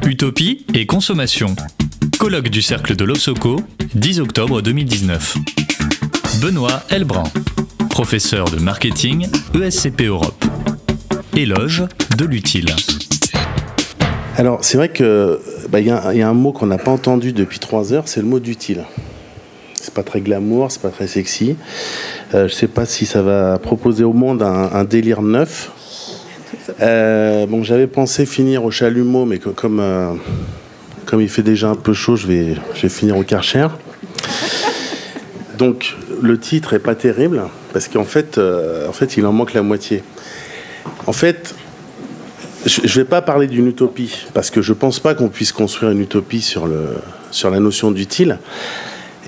Utopie et consommation. Colloque du Cercle de l'Obsoco, 10 octobre 2019. Benoît Elbrun, professeur de marketing, ESCP Europe. Éloge de l'utile. Alors, c'est vrai que y a un mot qu'on n'a pas entendu depuis 3 heures, c'est le mot d'utile. C'est pas très glamour, c'est pas très sexy. Je sais pas si ça va proposer au monde un délire neuf. J'avais pensé finir au Chalumeau, mais comme il fait déjà un peu chaud, je vais finir au Karcher. Donc, le titre est pas terrible, parce qu'en fait, il en manque la moitié. En fait, je ne vais pas parler d'une utopie, parce que je ne pense pas qu'on puisse construire une utopie sur la notion d'utile.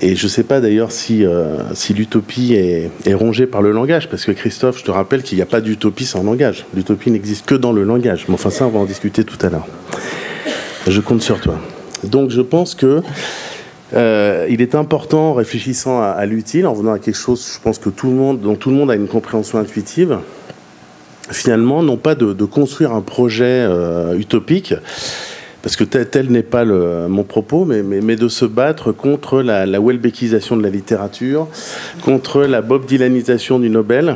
Et je ne sais pas d'ailleurs si l'utopie est rongée par le langage, parce que Christophe, je te rappelle qu'il n'y a pas d'utopie sans langage. L'utopie n'existe que dans le langage. Mais enfin, ça, on va en discuter tout à l'heure. Je compte sur toi. Donc, je pense que il est important, en réfléchissant à l'utile, en venant à quelque chose, je pense que dont tout le monde a une compréhension intuitive, finalement, non pas de construire un projet utopique, parce que tel n'est pas mon propos, mais de se battre contre la Welbeckisation de la littérature, contre la Bob Dylanisation du Nobel.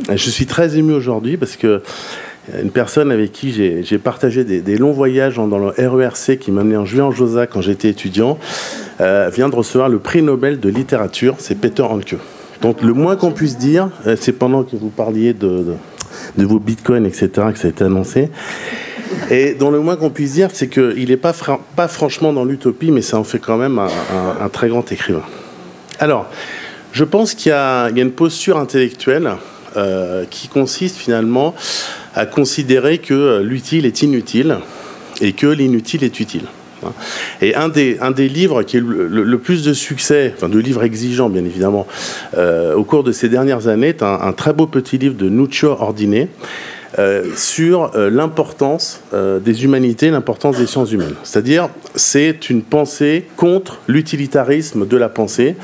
Je suis très ému aujourd'hui parce que une personne avec qui j'ai partagé des longs voyages dans le RERC qui m'a amené en Juillet-en-Josas quand j'étais étudiant, vient de recevoir le prix Nobel de littérature, c'est Peter Handke. Donc le moins qu'on puisse dire, c'est pendant que vous parliez de vos bitcoins, etc., que ça a été annoncé. Et dans le moins qu'on puisse dire, c'est qu'il n'est pas franchement dans l'utopie, mais ça en fait quand même un très grand écrivain. Alors, je pense qu'il y a une posture intellectuelle qui consiste finalement à considérer que l'utile est inutile et que l'inutile est utile. Et un des livres qui a eu le plus de succès, enfin de livres exigeants bien évidemment, au cours de ces dernières années, est un très beau petit livre de Nuccio Ordine sur l'importance des humanités, l'importance des sciences humaines. C'est-à-dire, c'est une pensée contre l'utilitarisme de la pensée.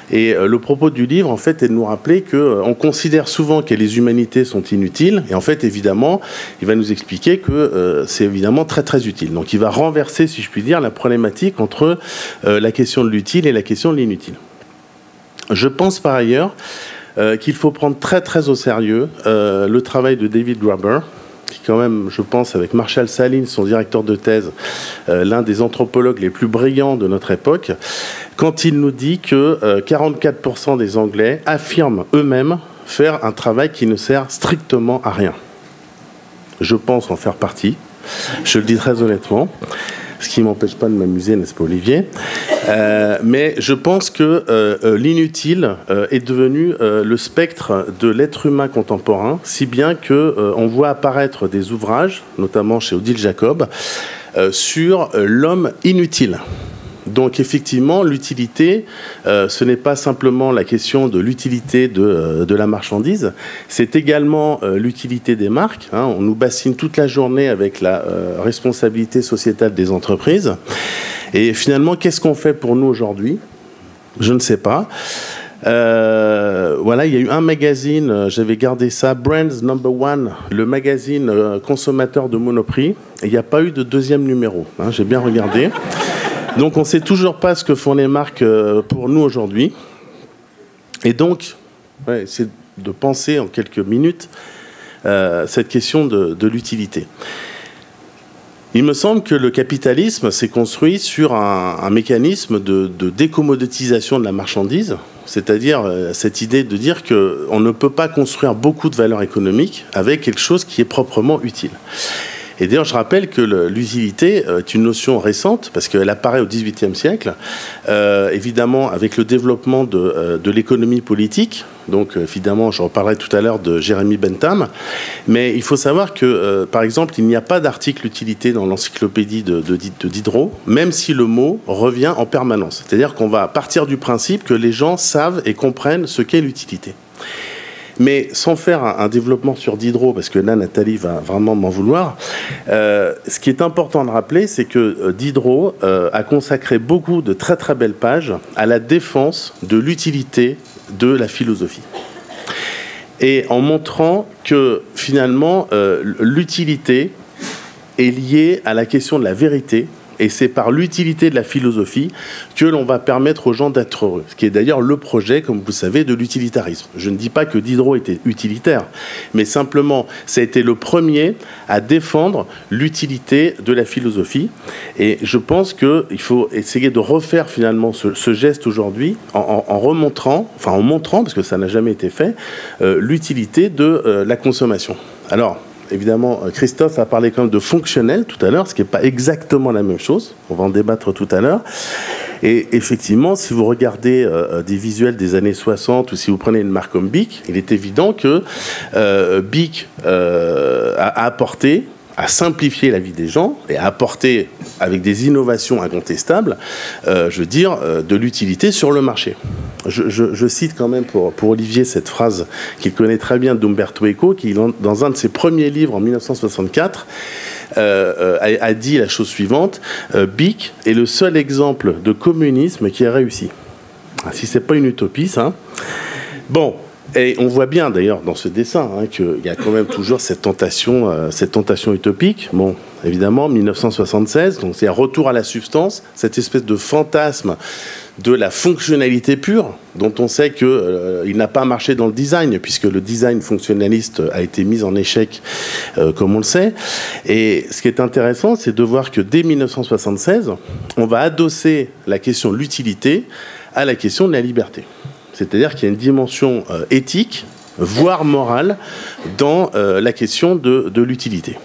Et le propos du livre, en fait, est de nous rappeler qu'on considère souvent que les humanités sont inutiles. Et en fait, évidemment, il va nous expliquer que c'est évidemment très, très utile. Donc, il va renverser, si je puis dire, la problématique entre la question de l'utile et la question de l'inutile. Je pense, par ailleurs, qu'il faut prendre très, très au sérieux le travail de David Graeber, qui quand même, je pense, avec Marshall Sahlins, son directeur de thèse, l'un des anthropologues les plus brillants de notre époque, quand il nous dit que 44% des Anglais affirment eux-mêmes faire un travail qui ne sert strictement à rien. Je pense en faire partie, je le dis très honnêtement, ce qui ne m'empêche pas de m'amuser, n'est-ce pas Olivier ? Mais je pense que l'inutile est devenu le spectre de l'être humain contemporain, si bien qu'on voit apparaître des ouvrages, notamment chez Odile Jacob, sur l'homme inutile. Donc effectivement, l'utilité, ce n'est pas simplement la question de l'utilité de la marchandise, c'est également l'utilité des marques. On nous bassine toute la journée avec la responsabilité sociétale des entreprises. Et finalement, qu'est-ce qu'on fait pour nous aujourd'hui ? Je ne sais pas. Voilà, il y a eu un magazine, j'avais gardé ça, Brands Number One, le magazine consommateur de Monoprix, et il n'y a pas eu de deuxième numéro. J'ai bien regardé. Donc, on ne sait toujours pas ce que font les marques pour nous aujourd'hui. Et donc, c'est de penser en quelques minutes cette question de l'utilité. Il me semble que le capitalisme s'est construit sur un mécanisme de décommoditisation de la marchandise, c'est-à-dire cette idée de dire qu'on ne peut pas construire beaucoup de valeur économique avec quelque chose qui est proprement utile. Et d'ailleurs, je rappelle que l'utilité est une notion récente, parce qu'elle apparaît au XVIIIe siècle, évidemment avec le développement de l'économie politique. Donc, évidemment, je reparlerai tout à l'heure de Jeremy Bentham. Mais il faut savoir que, par exemple, il n'y a pas d'article utilité dans l'encyclopédie de Diderot, même si le mot revient en permanence. C'est-à-dire qu'on va partir du principe que les gens savent et comprennent ce qu'est l'utilité. Mais sans faire un développement sur Diderot, parce que là, Nathalie va vraiment m'en vouloir, ce qui est important de rappeler, c'est que Diderot a consacré beaucoup de très très belles pages à la défense de l'utilité de la philosophie. Et en montrant que finalement, l'utilité est lié à la question de la vérité. Et c'est par l'utilité de la philosophie que l'on va permettre aux gens d'être heureux. Ce qui est d'ailleurs le projet, comme vous savez, de l'utilitarisme. Je ne dis pas que Diderot était utilitaire, mais simplement, ça a été le premier à défendre l'utilité de la philosophie. Et je pense qu'il faut essayer de refaire finalement ce geste aujourd'hui en montrant, parce que ça n'a jamais été fait, l'utilité de la consommation. Alors, évidemment, Christophe a parlé quand même de fonctionnel tout à l'heure, ce qui n'est pas exactement la même chose. On va en débattre tout à l'heure. Et effectivement, si vous regardez des visuels des années 60 ou si vous prenez une marque comme Bic, il est évident que Bic a apporté, à simplifier la vie des gens et à apporter, avec des innovations incontestables, de l'utilité sur le marché. Je cite quand même pour Olivier cette phrase qu'il connaît très bien d'Umberto Eco, qui, dans un de ses premiers livres en 1964, a dit la chose suivante: Bic est le seul exemple de communisme qui a réussi. Si c'est pas une utopie, ça. Bon. Et on voit bien d'ailleurs dans ce dessin qu'il y a quand même toujours cette tentation utopique. Bon, évidemment, 1976, donc c'est un retour à la substance, cette espèce de fantasme de la fonctionnalité pure, dont on sait qu'il n'a pas marché dans le design, puisque le design fonctionnaliste a été mis en échec, comme on le sait. Et ce qui est intéressant, c'est de voir que dès 1976, on va adosser la question de l'utilité à la question de la liberté. C'est-à-dire qu'il y a une dimension éthique, voire morale, dans la question de l'utilité.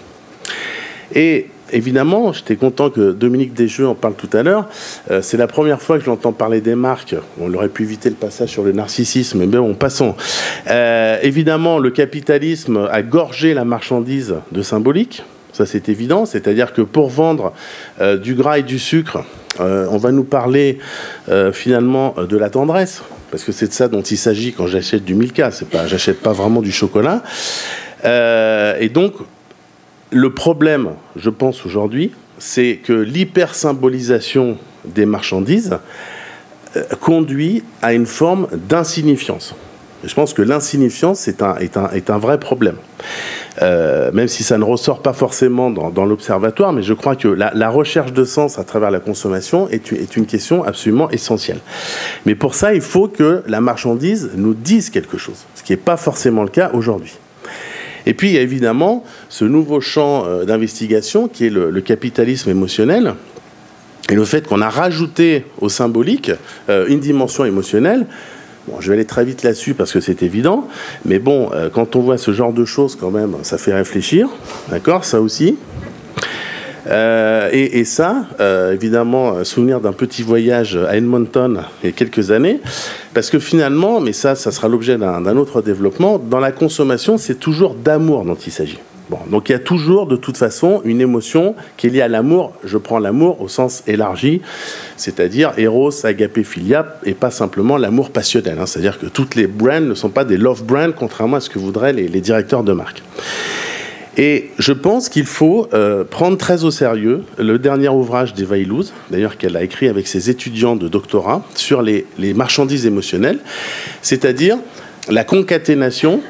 Et évidemment, j'étais content que Dominique Desjeux en parle tout à l'heure. C'est la première fois que je l'entends parler des marques. On aurait pu éviter le passage sur le narcissisme, mais bon, passons. Évidemment, le capitalisme a gorgé la marchandise de symbolique. Ça, c'est évident. C'est-à-dire que pour vendre du gras et du sucre, on va nous parler finalement de la tendresse. Parce que c'est de ça dont il s'agit quand j'achète du Milka. J'achète pas vraiment du chocolat. Et donc, le problème, je pense aujourd'hui, c'est que l'hypersymbolisation des marchandises conduit à une forme d'insignifiance. Et je pense que l'insignifiance est un vrai problème. Même si ça ne ressort pas forcément dans l'observatoire, mais je crois que la recherche de sens à travers la consommation est une question absolument essentielle. Mais pour ça, il faut que la marchandise nous dise quelque chose, ce qui n'est pas forcément le cas aujourd'hui. Et puis, il y a évidemment ce nouveau champ d'investigation qui est le capitalisme émotionnel, et le fait qu'on a rajouté au symbolique une dimension émotionnelle. Bon, je vais aller très vite là-dessus parce que c'est évident, mais bon, quand on voit ce genre de choses, quand même, ça fait réfléchir, d'accord, ça aussi. Et ça, évidemment, souvenir d'un petit voyage à Edmonton il y a quelques années, parce que finalement, mais ça sera l'objet d'un autre développement, dans la consommation, c'est toujours d'amour dont il s'agit. Bon, donc il y a toujours, de toute façon, une émotion qui est liée à l'amour. Je prends l'amour au sens élargi, c'est-à-dire Eros, Agapé, Philia, et pas simplement l'amour passionnel. C'est-à-dire que toutes les brands ne sont pas des love brands, contrairement à ce que voudraient les directeurs de marque. Et je pense qu'il faut prendre très au sérieux le dernier ouvrage d'Eva Illouz, d'ailleurs qu'elle a écrit avec ses étudiants de doctorat, sur les marchandises émotionnelles, c'est-à-dire la concaténation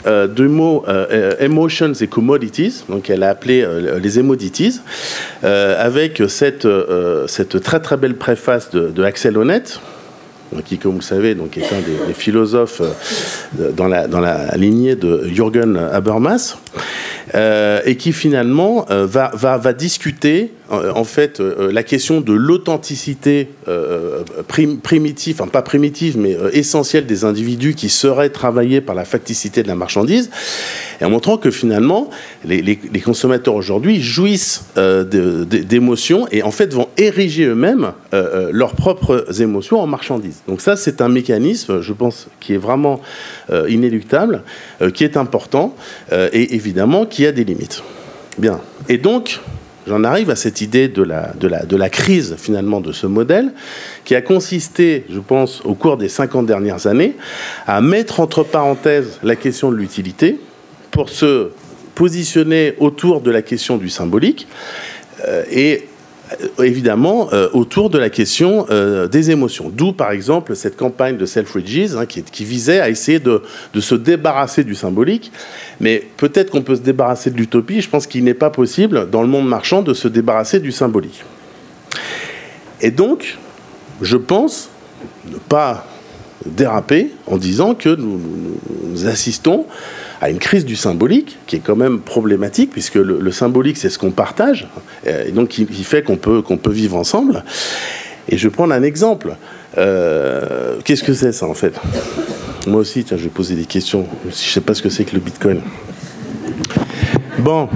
de mots emotions et commodities, donc elle a appelé les emodities, avec cette très très belle préface de Axel Honneth, qui, comme vous le savez, donc, est un des philosophes dans la lignée de Jürgen Habermas, et qui finalement va discuter en fait la question de l'authenticité primitive, enfin pas primitive, mais essentielle des individus qui seraient travaillés par la facticité de la marchandise, et en montrant que finalement les consommateurs aujourd'hui jouissent d'émotions et en fait vont ériger eux-mêmes leurs propres émotions en marchandises. Donc ça, c'est un mécanisme, je pense, qui est vraiment inéluctable, qui est important et évidemment qui a des limites. Bien. Et donc, j'en arrive à cette idée de la crise, finalement, de ce modèle, qui a consisté, je pense, au cours des 50 dernières années, à mettre entre parenthèses la question de l'utilité pour se positionner autour de la question du symbolique et évidemment autour de la question des émotions. D'où, par exemple, cette campagne de Selfridges qui visait à essayer de se débarrasser du symbolique. Mais peut-être qu'on peut se débarrasser de l'utopie. Je pense qu'il n'est pas possible, dans le monde marchand, de se débarrasser du symbolique. Et donc, je pense ne pas déraper en disant que nous assistons à une crise du symbolique qui est quand même problématique, puisque le symbolique, c'est ce qu'on partage, et donc qui fait qu'on peut vivre ensemble. Et je vais prendre un exemple. Qu'est-ce que c'est, ça, en fait? Moi aussi, tiens, je vais poser des questions. Je ne sais pas ce que c'est que le Bitcoin. Bon.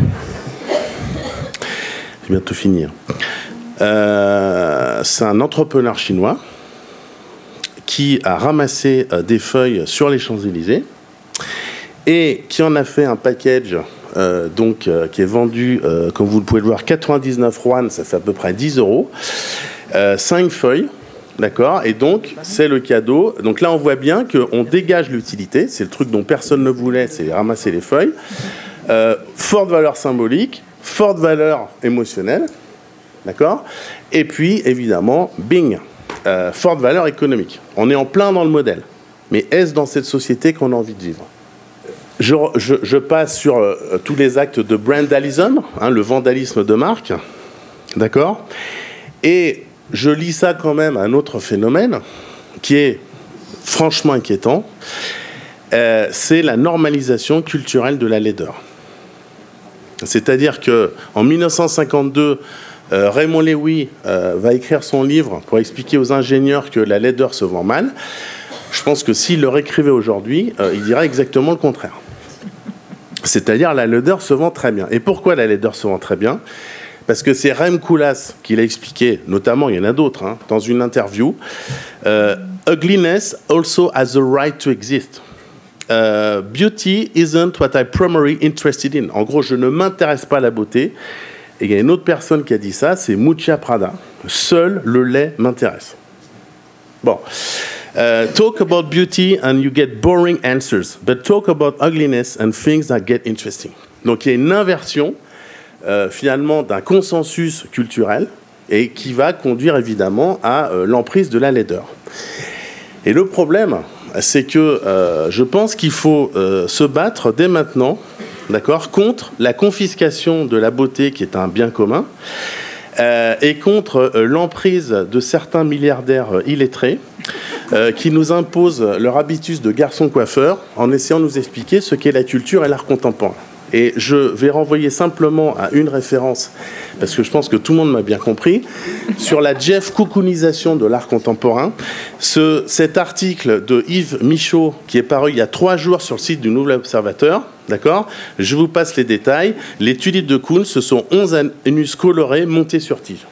Je vais bientôt finir. C'est un entrepreneur chinois qui a ramassé des feuilles sur les Champs-Élysées et qui en a fait un package qui est vendu, comme vous pouvez le voir, 99 yuan, ça fait à peu près 10 €, 5 feuilles, d'accord, et donc c'est le cadeau. Donc là on voit bien qu'on dégage l'utilité, c'est le truc dont personne ne voulait, c'est ramasser les feuilles, forte valeur symbolique, forte valeur émotionnelle, d'accord, et puis évidemment, bing, forte valeur économique. On est en plein dans le modèle, mais est-ce dans cette société qu'on a envie de vivre? Je passe sur tous les actes de brandalism, le vandalisme de marque, d'accord, et je lis ça quand même à un autre phénomène qui est franchement inquiétant, c'est la normalisation culturelle de la laideur. C'est-à-dire qu'en 1952, Raymond Lewy va écrire son livre pour expliquer aux ingénieurs que la laideur se vend mal. Je pense que s'il le réécrivait aujourd'hui, il dirait exactement le contraire. C'est-à-dire la laideur se vend très bien. Et pourquoi la laideur se vend très bien? Parce que c'est Rem Koolhaas qui l'a expliqué, notamment, il y en a d'autres, dans une interview. Ugliness also has the right to exist. Beauty isn't what I'm primarily interested in. En gros, je ne m'intéresse pas à la beauté. Et il y a une autre personne qui a dit ça, c'est Mucha Prada. Seul le lait m'intéresse. Bon. Talk about beauty and you get boring answers, but talk about ugliness and things that get interesting. Donc il y a une inversion finalement d'un consensus culturel et qui va conduire évidemment à l'emprise de la laideur. Et le problème, c'est que je pense qu'il faut se battre dès maintenant, d'accord, contre la confiscation de la beauté qui est un bien commun et contre l'emprise de certains milliardaires illettrés qui nous imposent leur habitus de garçon coiffeur en essayant de nous expliquer ce qu'est la culture et l'art contemporain. Et je vais renvoyer simplement à une référence, parce que je pense que tout le monde m'a bien compris, sur la Jeff Cocoonisation de l'art contemporain. Cet article de Yves Michaud, qui est paru il y a 3 jours sur le site du Nouvel Observateur, d'accord, je vous passe les détails. Les tulipes de Kuhn, ce sont 11 anus colorés montés sur tige.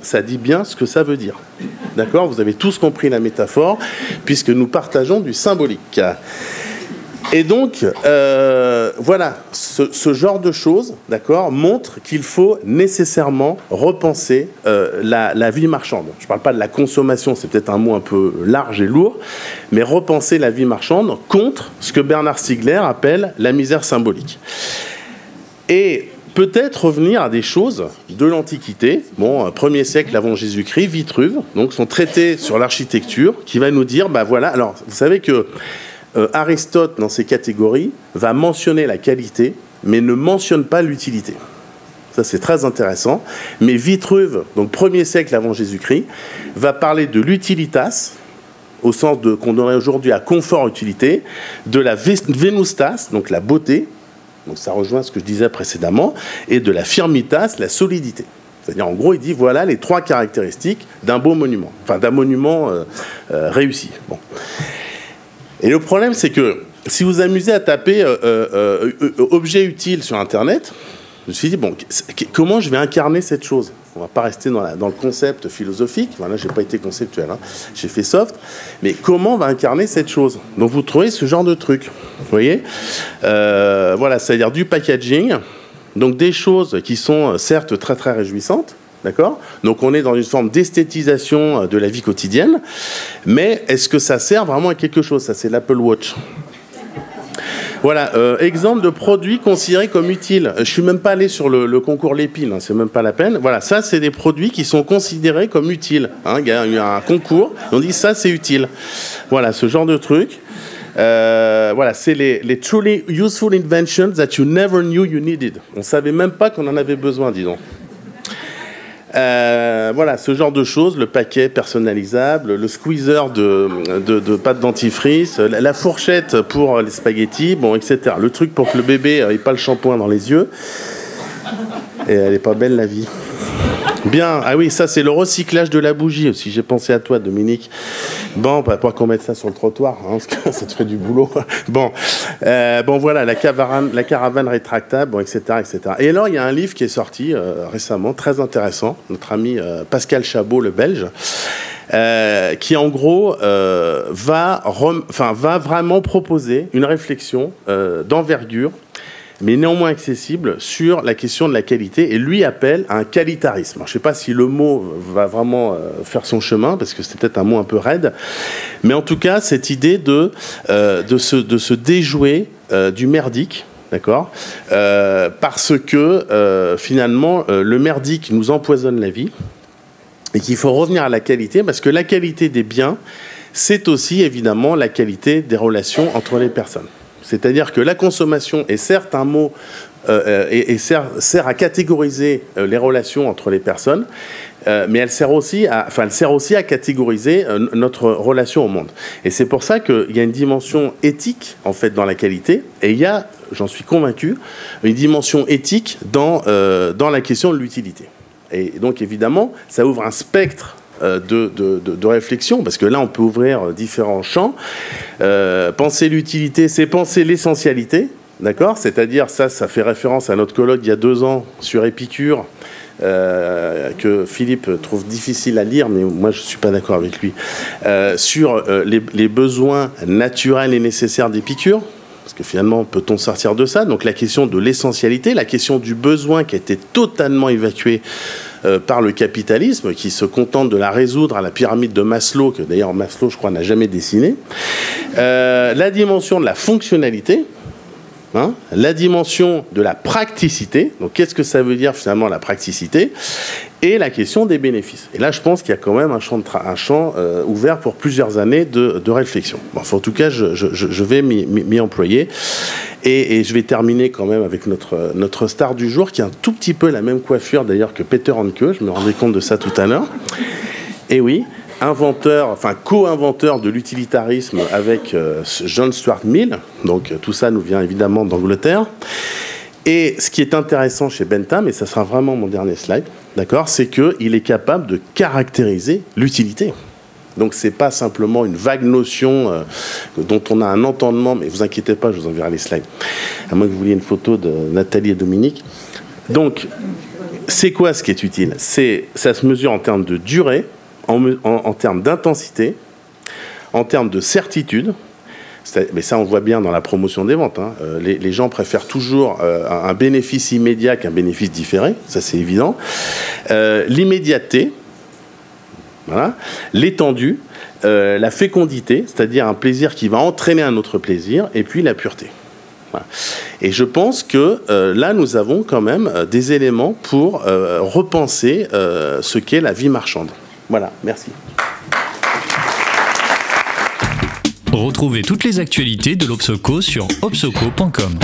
Ça dit bien ce que ça veut dire. D'accord ? Vous avez tous compris la métaphore, puisque nous partageons du symbolique. Et donc, voilà, ce genre de choses, d'accord, montre qu'il faut nécessairement repenser la vie marchande. Je ne parle pas de la consommation, c'est peut-être un mot un peu large et lourd, mais repenser la vie marchande contre ce que Bernard Stiegler appelle la misère symbolique. Et peut-être revenir à des choses de l'Antiquité. Bon, 1er siècle avant Jésus-Christ, Vitruve, donc son traité sur l'architecture, qui va nous dire, bah voilà, alors vous savez que Aristote, dans ses catégories, va mentionner la qualité, mais ne mentionne pas l'utilité. Ça, c'est très intéressant. Mais Vitruve, donc 1er siècle avant Jésus-Christ, va parler de l'utilitas, au sens qu'on donnerait aujourd'hui à confort-utilité, de la venustas, donc la beauté, donc ça rejoint ce que je disais précédemment, et de la firmitas, la solidité. C'est-à-dire, en gros, il dit, voilà les 3 caractéristiques d'un beau monument, enfin d'un monument réussi. Bon. Et le problème, c'est que si vous amusez à taper objet utile sur Internet, je me suis dit, bon, comment je vais incarner cette chose? On ne va pas rester dans le concept philosophique. Voilà, je n'ai pas été conceptuel, j'ai fait soft. Mais comment on va incarner cette chose? Donc vous trouvez ce genre de truc. Vous voyez, voilà, c'est-à-dire du packaging, donc des choses qui sont certes très très réjouissantes. D'accord ? Donc on est dans une forme d'esthétisation de la vie quotidienne, mais est-ce que ça sert vraiment à quelque chose? Ça, c'est l'Apple Watch. Voilà, exemple de produits considérés comme utiles. Je suis même pas allé sur le concours Lépine, hein, c'est même pas la peine. Voilà, ça c'est des produits qui sont considérés comme utiles. Hein. Il y a un concours, on dit ça c'est utile. Voilà, ce genre de truc. Voilà, c'est les truly useful inventions that you never knew you needed. On savait même pas qu'on en avait besoin, dis donc. Voilà, ce genre de choses, le paquet personnalisable, le squeezer de pâte dentifrice, la fourchette pour les spaghettis, bon, etc. Le truc pour que le bébé n'ait pas le shampoing dans les yeux. Et elle est pas belle, la vie. Bien, ah oui, ça c'est le recyclage de la bougie aussi. J'ai pensé à toi, Dominique. Bon, pas qu'on mette ça sur le trottoir, hein, parce que ça te fait du boulot. Bon, voilà, la caravane rétractable, bon, etc., etc. Et alors, il y a un livre qui est sorti récemment, très intéressant. Notre ami Pascal Chabot, le Belge, qui en gros va vraiment proposer une réflexion d'envergure, mais néanmoins accessible, sur la question de la qualité, et lui appelle à un qualitarisme. Alors, je ne sais pas si le mot va vraiment faire son chemin, parce que c'est peut-être un mot un peu raide, mais en tout cas, cette idée de se déjouer du merdique, d'accord, parce que finalement, le merdique nous empoisonne la vie, et qu'il faut revenir à la qualité, parce que la qualité des biens, c'est aussi évidemment la qualité des relations entre les personnes. C'est-à-dire que la consommation est certes un mot et sert à catégoriser les relations entre les personnes, mais elle sert aussi à catégoriser notre relation au monde. Et c'est pour ça qu'il y a une dimension éthique en fait dans la qualité, et il y a, j'en suis convaincu, une dimension éthique dans la question de l'utilité. Et donc évidemment, ça ouvre un spectre de réflexion, parce que là on peut ouvrir différents champs. Penser l'utilité, c'est penser l'essentialité, d'accord, c'est-à-dire ça fait référence à notre colloque il y a 2 ans sur Épicure, que Philippe trouve difficile à lire, mais moi je ne suis pas d'accord avec lui, sur les besoins naturels et nécessaires d'Épicure. Parce que finalement, peut-on sortir de ça? Donc la question de l'essentialité, la question du besoin qui a été totalement évacuée par le capitalisme, qui se contente de la résoudre à la pyramide de Maslow, que d'ailleurs Maslow, je crois, n'a jamais dessinée. La dimension de la fonctionnalité, hein, la dimension de la praticité. Donc qu'est-ce que ça veut dire finalement la praticité? Et la question des bénéfices. Et là, je pense qu'il y a quand même un champ ouvert pour plusieurs années de réflexion. Bon, enfin, en tout cas, je vais m'y employer. Et je vais terminer quand même avec notre star du jour, qui a un tout petit peu la même coiffure d'ailleurs que Peter Handke. Je me rendais compte de ça tout à l'heure. Et oui, co-inventeur de l'utilitarisme avec John Stuart Mill. Donc tout ça nous vient évidemment d'Angleterre. Et ce qui est intéressant chez Bentham, et ça sera vraiment mon dernier slide, d'accord, c'est qu'il est capable de caractériser l'utilité. Donc c'est pas simplement une vague notion dont on a un entendement, mais vous inquiétez pas, je vous enverrai les slides, à moins que vous vouliez une photo de Nathalie et Dominique. Donc, c'est quoi ce qui est utile? Ça se mesure en termes de durée, en termes d'intensité, en termes de certitude. Mais ça, on voit bien dans la promotion des ventes. Hein. Les gens préfèrent toujours un bénéfice immédiat qu'un bénéfice différé. Ça, c'est évident. L'immédiateté, voilà. L'étendue, la fécondité, c'est-à-dire un plaisir qui va entraîner un autre plaisir, et puis la pureté. Voilà. Et je pense que là, nous avons quand même des éléments pour repenser ce qu'est la vie marchande. Voilà, merci. Retrouvez toutes les actualités de l'Obsoco sur obsoco.com.